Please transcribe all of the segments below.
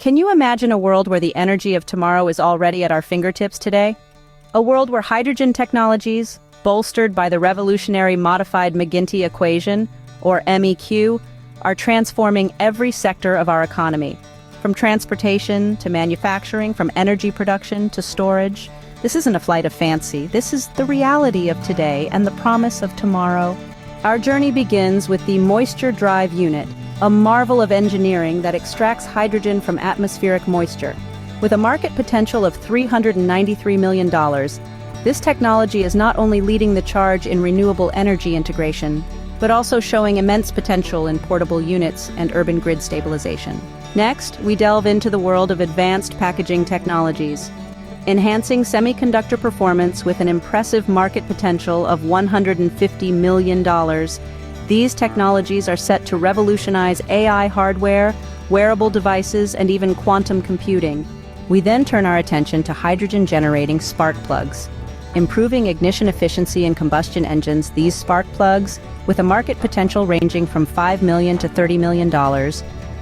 Can you imagine a world where the energy of tomorrow is already at our fingertips today? A world where hydrogen technologies, bolstered by the revolutionary Modified McGinty Equation, or MEQ, are transforming every sector of our economy. From transportation to manufacturing, from energy production to storage. This isn't a flight of fancy. This is the reality of today and the promise of tomorrow. Our journey begins with the Moisture Drive Unit, a marvel of engineering that extracts hydrogen from atmospheric moisture. With a market potential of $393 million, this technology is not only leading the charge in renewable energy integration, but also showing immense potential in portable units and urban grid stabilization. Next, we delve into the world of advanced packaging technologies, enhancing semiconductor performance with an impressive market potential of $150 million. These technologies are set to revolutionize AI hardware, wearable devices, and even quantum computing. We then turn our attention to hydrogen-generating spark plugs. Improving ignition efficiency in combustion engines, these spark plugs, with a market potential ranging from $5 million to $30 million,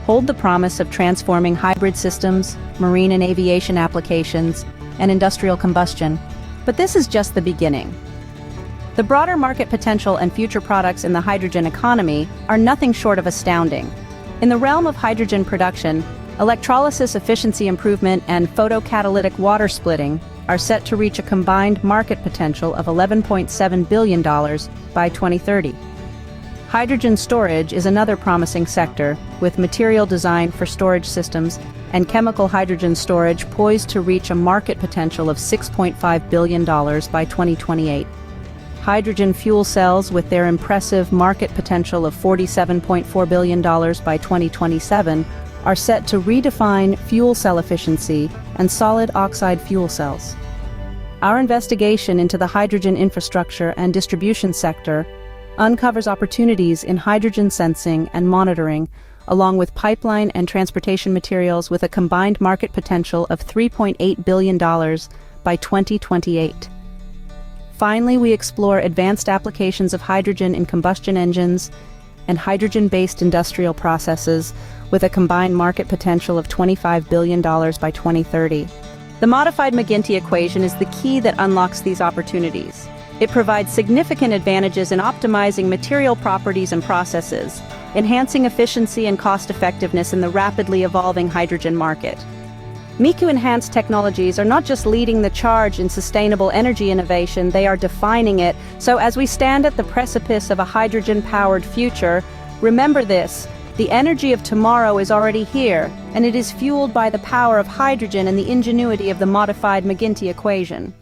hold the promise of transforming hybrid systems, marine and aviation applications, and industrial combustion. But this is just the beginning. The broader market potential and future products in the hydrogen economy are nothing short of astounding. In the realm of hydrogen production, electrolysis efficiency improvement and photocatalytic water splitting are set to reach a combined market potential of $11.7 billion by 2030. Hydrogen storage is another promising sector, with material design for storage systems and chemical hydrogen storage poised to reach a market potential of $6.5 billion by 2028. Hydrogen fuel cells, with their impressive market potential of $47.4 billion by 2027, are set to redefine fuel cell efficiency and solid oxide fuel cells. Our investigation into the hydrogen infrastructure and distribution sector uncovers opportunities in hydrogen sensing and monitoring, along with pipeline and transportation materials with a combined market potential of $3.8 billion by 2028. Finally, we explore advanced applications of hydrogen in combustion engines and hydrogen-based industrial processes with a combined market potential of $25 billion by 2030. The Modified McGinty Equation is the key that unlocks these opportunities. It provides significant advantages in optimizing material properties and processes, enhancing efficiency and cost-effectiveness in the rapidly evolving hydrogen market. MEQ-enhanced technologies are not just leading the charge in sustainable energy innovation, they are defining it. So as we stand at the precipice of a hydrogen-powered future, remember this: the energy of tomorrow is already here, and it is fueled by the power of hydrogen and the ingenuity of the Modified McGinty Equation.